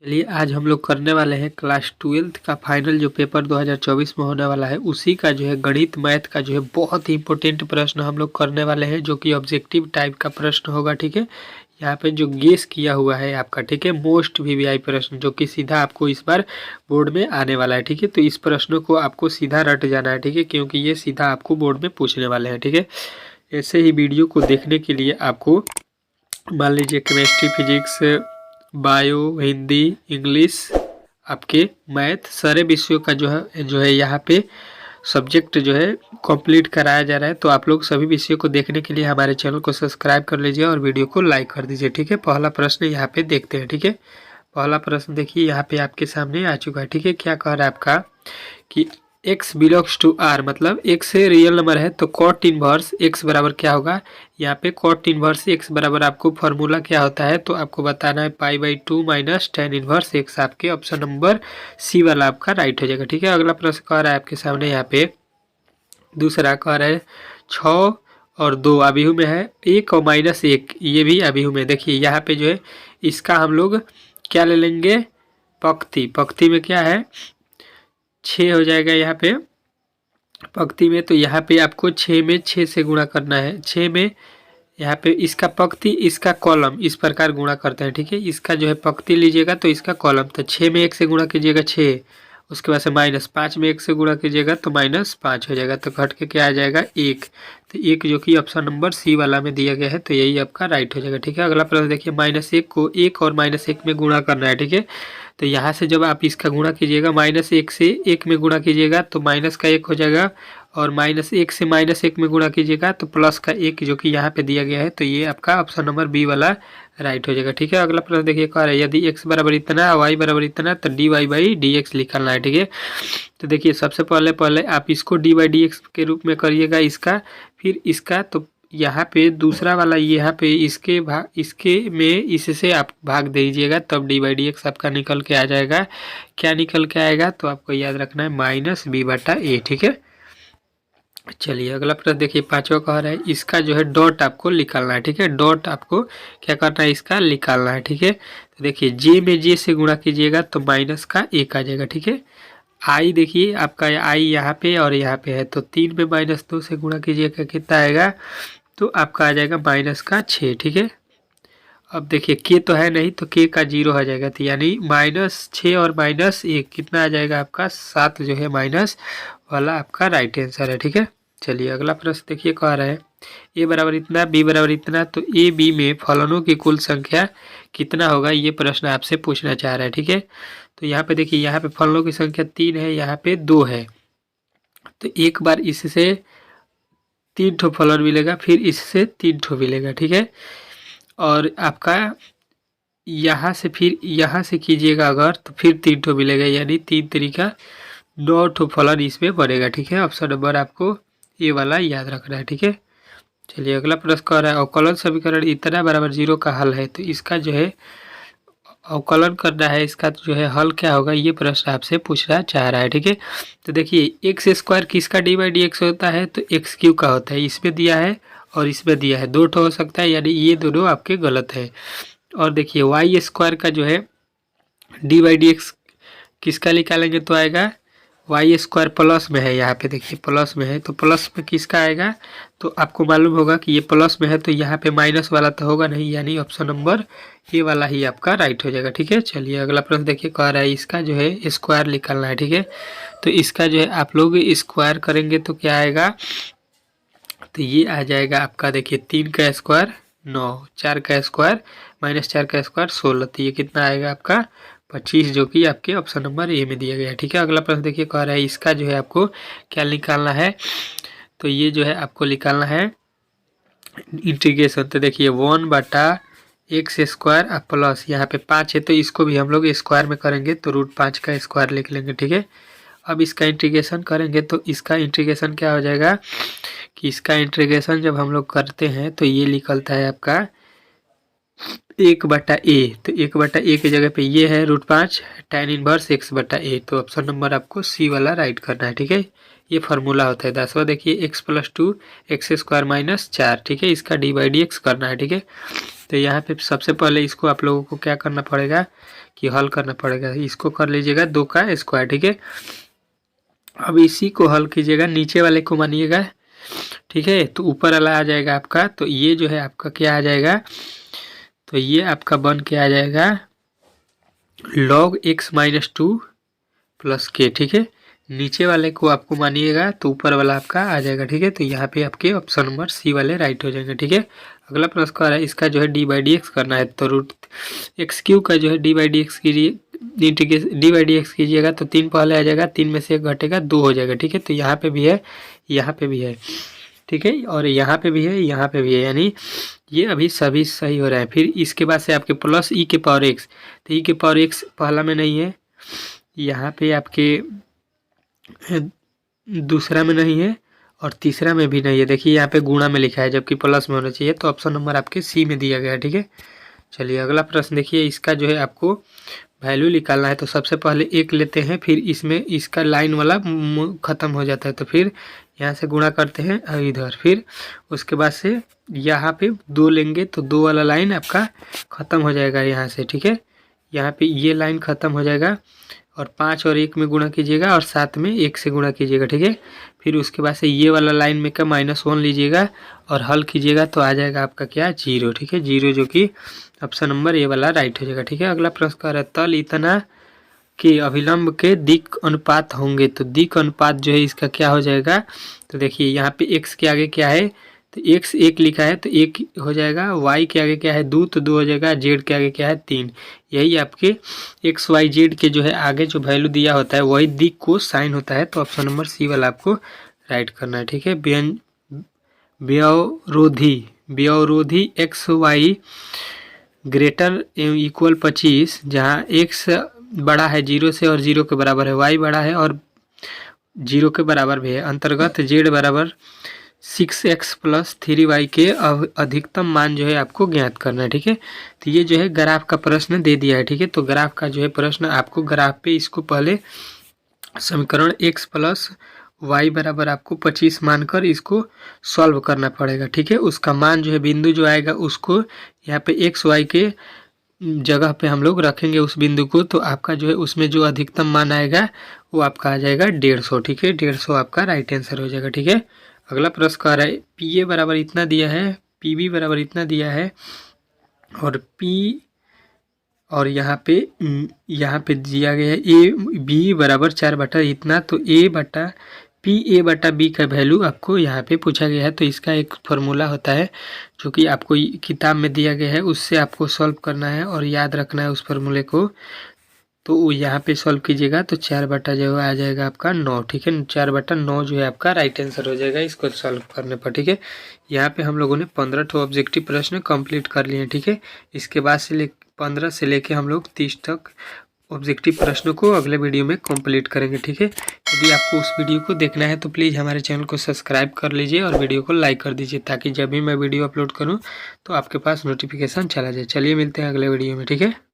चलिए आज हम लोग करने वाले हैं क्लास 12th का फाइनल जो पेपर 2024 में होने वाला है उसी का जो है गणित मैथ का जो है बहुत ही इंपॉर्टेंट प्रश्न हम लोग करने वाले हैं जो कि ऑब्जेक्टिव टाइप का प्रश्न होगा। ठीक है, यहाँ पे जो गेस किया हुआ है आपका, ठीक है, मोस्ट वीवीआई प्रश्न जो कि सीधा आपको इस बार बोर्ड में आने वाला है। ठीक है, तो इस प्रश्न को आपको सीधा रट जाना है। ठीक है, क्योंकि ये सीधा आपको बोर्ड में पूछने वाले हैं। ठीक है, ऐसे ही वीडियो को देखने के लिए आपको मान लीजिए chemistry, physics, bio, Hindi, English, आपके मैथ सारे विषयों का जो है यहाँ पे सब्जेक्ट जो है कंप्लीट कराया जा रहा है। तो आप लोग सभी विषयों को देखने के लिए हमारे चैनल को सब्सक्राइब कर लीजिए और वीडियो को लाइक कर दीजिए। ठीक है, पहला प्रश्न यहाँ पे देखते हैं। ठीक है, पहला प्रश्न देखिए यहाँ पे आपके सामने आ चुका है। ठीक है, क्या कह रहा है आपका कि x बिलोंग्स टू r, मतलब x से रियल नंबर है तो कॉट इनवर्स x बराबर क्या होगा। यहाँ पे कॉट इनवर्स x बराबर आपको फार्मूला क्या होता है तो आपको बताना है π/2 माइनस tan इनवर्स x। आपके ऑप्शन नंबर सी वाला आपका राइट हो जाएगा। ठीक है, अगला प्रश्न कह रहा है आपके सामने यहाँ पे दूसरा कह रहा है 6 और 2 अभिहु में है, 1 और -1 ये भी अभिहु में। देखिए यहाँ पे जो है इसका हम लोग क्या ले लेंगे, पंक्ति। पंक्ति में क्या है 6 हो जाएगा यहाँ पे पंक्ति में। तो यहाँ पे आपको 6 में 6 से गुणा करना है। 6 में यहाँ पे इसका पंक्ति इसका कॉलम इस प्रकार गुणा करते हैं। ठीक है, इसका जो है पंक्ति लीजिएगा तो इसका कॉलम, तो 6 में 1 से गुणा कीजिएगा 6, उसके बाद से -5 में 1 से गुणा कीजिएगा तो -5 हो जाएगा। तो घट के क्या आ जाएगा 1, तो 1 जो कि ऑप्शन नंबर सी वाला में दिया गया है तो यही आपका राइट हो जाएगा। ठीक है, अगला प्रश्न देखिए -1 को 1 और -1 में गुणा करना है। ठीक है, तो यहाँ से जब आप इसका गुणा कीजिएगा -1 से 1 में गुणा कीजिएगा तो माइनस का 1 हो जाएगा, और -1 से -1 में गुणा कीजिएगा तो प्लस का 1 जो कि यहाँ पे दिया गया है तो ये आपका ऑप्शन नंबर बी वाला राइट हो जाएगा। ठीक है, अगला प्रश्न देखिए कह रहा है यदि x बराबर इतना y बराबर इतना तो dy/dx निकालना है। ठीक है, तो देखिए सबसे पहले आप इसको dy/dx के रूप में करिएगा इसका, फिर इसका, तो यहाँ पे दूसरा वाला यहाँ पे इसके में इससे आप भाग दे दीजिएगा तब dy/dx आपका निकल के आ जाएगा। क्या निकल के आएगा तो आपको याद रखना है -b/a। ठीक है, चलिए अगला प्रश्न देखिए पांचवा कह रहा है इसका जो है डॉट आपको निकालना है। ठीक है, डॉट आपको क्या करना है इसका निकालना है। ठीक है, तो देखिए जे में जे से गुणा कीजिएगा तो माइनस का 1 आ जाएगा। ठीक है, आई देखिए आपका आई यहाँ पे और यहाँ पे है तो 3 में -2 से गुणा कीजिएगा कितना आएगा तो आपका आ जाएगा -6। ठीक है, अब देखिए के तो है नहीं तो के का 0 आ जाएगा, तो यानी -6 और -1 कितना आ जाएगा आपका 7 जो है माइनस वाला आपका राइट आंसर है। ठीक है, चलिए अगला प्रश्न देखिए कह रहा है ए बराबर इतना बी बराबर इतना तो ए बी में फलनों की कुल संख्या कितना होगा, ये प्रश्न आपसे पूछना चाह रहा है। ठीक है, तो यहाँ पे देखिए यहाँ पे फलनों की संख्या 3 है, यहाँ पे 2 है, तो एक बार इससे 3 ठो फलन मिलेगा, फिर इससे 3 ठो मिलेगा। ठीक है, और आपका यहाँ से फिर यहाँ से कीजिएगा अगर तो फिर 3 ठो मिलेगा, यानी 3 तरीका 9 ठो फलन इसमें बनेगा। ठीक है, ऑप्शन नंबर आपको ये वाला याद रखना है। ठीक है, चलिए अगला प्रश्न कह रहा है अवकलन समीकरण इतना बराबर 0 का हल है, तो इसका जो है अवकलन करना है, इसका जो है हल क्या होगा ये प्रश्न आपसे पूछना चाह रहा है। ठीक है, तो देखिए एक्स स्क्वायर किसका dy/dx होता है तो x³ का होता है, इसमें दिया है और इसमें दिया है, 2 ठो हो सकता है, यानी ये दोनों आपके गलत है। और देखिए y² का जो है dy/dx किसका निकालेंगे तो आएगा y² प्लस में है, यहाँ पे देखिए प्लस में है तो प्लस में किसका आएगा तो आपको मालूम होगा कि ये प्लस में है तो यहाँ पे माइनस वाला तो होगा नहीं, यानी ऑप्शन नंबर ये वाला ही आपका राइट हो जाएगा। ठीक है, चलिए अगला प्रश्न देखिए कह रहा है इसका जो है स्क्वायर निकालना है। ठीक है, तो इसका जो है आप लोग स्क्वायर करेंगे तो क्या आएगा तो ये आ जाएगा आपका देखिए 3 का स्क्वायर 9, 4 का स्क्वायर -4 का स्क्वायर 16, तो ये कितना आएगा आपका 25 जो कि आपके ऑप्शन नंबर ए में दिया गया है। ठीक है, अगला प्रश्न देखिए कह रहा है इसका जो है आपको क्या निकालना है तो ये जो है आपको निकालना है इंटीग्रेशन। तो देखिए 1/x² प्लस यहाँ पे 5 है तो इसको भी हम लोग स्क्वायर में करेंगे तो √5 का स्क्वायर लिख लेंगे। ठीक है, अब इसका इंटीग्रेशन करेंगे तो इसका इंटीग्रेशन क्या हो जाएगा कि इसका इंटीग्रेशन जब हम लोग करते हैं तो ये निकलता है आपका 1/a, तो 1/a की जगह पे ये है √5 tan इनवर्स x/a, तो ऑप्शन नंबर आपको सी वाला राइट करना है। ठीक है, ये फार्मूला होता है 10वां देखिए x + 2 x² - 4। ठीक है, इसका dy/dx करना है। ठीक है, तो यहाँ पे सबसे पहले इसको आप लोगों को क्या करना पड़ेगा कि हल करना पड़ेगा। इसको कर लीजिएगा 2 का स्क्वायर, ठीक है। अब इसी को हल कीजिएगा, नीचे वाले को मानिएगा, ठीक है। तो ऊपर वाला आ जाएगा आपका, तो ये जो है आपका क्या आ जाएगा, तो ये आपका बन के आ जाएगा log x माइनस 2 प्लस के, ठीक है। नीचे वाले को आपको मानिएगा तो ऊपर वाला आपका आ जाएगा, ठीक है। तो यहाँ पे आपके ऑप्शन नंबर सी वाले राइट हो जाएंगे, ठीक है। अगला प्रश्न का है, इसका जो है डी बाई डी एक्स करना है, तो रूट एक्स क्यू का जो है डी बाई डी एक्स कीजिए, डी बाई डी एक्स कीजिएगा तो 3 पहले आ जाएगा, 3 में से 1 घटेगा 2 हो जाएगा, ठीक है। तो यहाँ पे भी है, यहाँ पे भी है, ठीक है, और यहाँ पे भी है, यहाँ पे भी है, यानी ये अभी सभी सही हो रहा है। फिर इसके बाद से आपके प्लस ई के पावर एक्स, तो ई के पावर एक्स पहला में नहीं है, यहाँ पे आपके दूसरा में नहीं है और तीसरा में भी नहीं है। देखिए यहाँ पे गुणा में लिखा है जबकि प्लस में होना चाहिए, तो ऑप्शन नंबर आपके सी में दिया गया है, ठीक है। चलिए अगला प्रश्न देखिए, इसका जो है आपको वैल्यू निकालना है। तो सबसे पहले 1 लेते हैं, फिर इसमें इसका लाइन वाला ख़त्म हो जाता है, तो फिर यहाँ से गुणा करते हैं इधर, फिर उसके बाद से यहाँ पे 2 लेंगे तो 2 वाला लाइन आपका ख़त्म हो जाएगा यहाँ से, ठीक है। यहाँ पे ये लाइन ख़त्म हो जाएगा और 5 और 1 में गुणा कीजिएगा और 7 में 1 से गुणा कीजिएगा, ठीक है। फिर उसके बाद से ये वाला लाइन में का -1 लीजिएगा और हल कीजिएगा तो आ जाएगा आपका क्या 0, ठीक है। 0 जो कि ऑप्शन नंबर ए वाला राइट हो जाएगा, ठीक है। अगला प्रश्न का तल इतना के अभिलंब के दिक् अनुपात होंगे, तो दिक् अनुपात जो है इसका क्या हो जाएगा, तो देखिए यहाँ पे x के आगे क्या है, तो x 1 लिखा है तो 1 हो जाएगा, y के आगे क्या है 2 तो 2 हो जाएगा, z के आगे क्या है 3। यही आपके x y z के जो है आगे जो वैल्यू दिया होता है वही दिक् को साइन होता है, तो ऑप्शन नंबर सी वाला आपको राइट करना है, ठीक है। व्यवरोधी एक्स वाई ग्रेटर इक्वल 25, जहाँ x बड़ा है 0 से और 0 के बराबर है, y बड़ा है और 0 के बराबर भी है, अंतर्गत z बराबर 6x प्लस 3y के अधिकतम मान जो है आपको ज्ञात करना है, ठीक है। तो ये जो है ग्राफ का प्रश्न दे दिया है, ठीक है। तो ग्राफ का जो है प्रश्न आपको ग्राफ पे इसको पहले समीकरण x प्लस y बराबर आपको 25 मानकर इसको सॉल्व करना पड़ेगा, ठीक है। उसका मान जो है बिंदु जो आएगा उसको यहाँ पे x y के जगह पे हम लोग रखेंगे उस बिंदु को, तो आपका जो है उसमें जो अधिकतम मान आएगा वो आपका आ जाएगा 150, ठीक है। 150 आपका राइट आंसर हो जाएगा, ठीक है। अगला प्रश्न कह रहा है पी ए बराबर इतना दिया है, पी बी बराबर इतना दिया है और पी और यहाँ पे दिया गया है ए बी बराबर 4 बटा इतना, तो ए बटा पी ए बटा बी का वैल्यू आपको यहाँ पे पूछा गया है। तो इसका एक फार्मूला होता है जो कि आपको किताब में दिया गया है, उससे आपको सॉल्व करना है और याद रखना है उस फार्मूले को। तो यहाँ पे सॉल्व कीजिएगा तो 4 बटा जो आ जाएगा आपका 9, ठीक है। 4 बटा 9 जो है आपका राइट आंसर हो जाएगा इसको सॉल्व करने पर, ठीक है। यहाँ पे हम लोगों ने 15 ठो ऑब्जेक्टिव प्रश्न कंप्लीट कर लिए हैं, ठीक है। इसके बाद से 15 से लेके हम लोग 30 तक ऑब्जेक्टिव प्रश्नों को अगले वीडियो में कंप्लीट करेंगे, ठीक है। यदि आपको उस वीडियो को देखना है तो प्लीज़ हमारे चैनल को सब्सक्राइब कर लीजिए और वीडियो को लाइक कर दीजिए, ताकि जब भी मैं वीडियो अपलोड करूं तो आपके पास नोटिफिकेशन चला जाए। चलिए मिलते हैं अगले वीडियो में, ठीक है।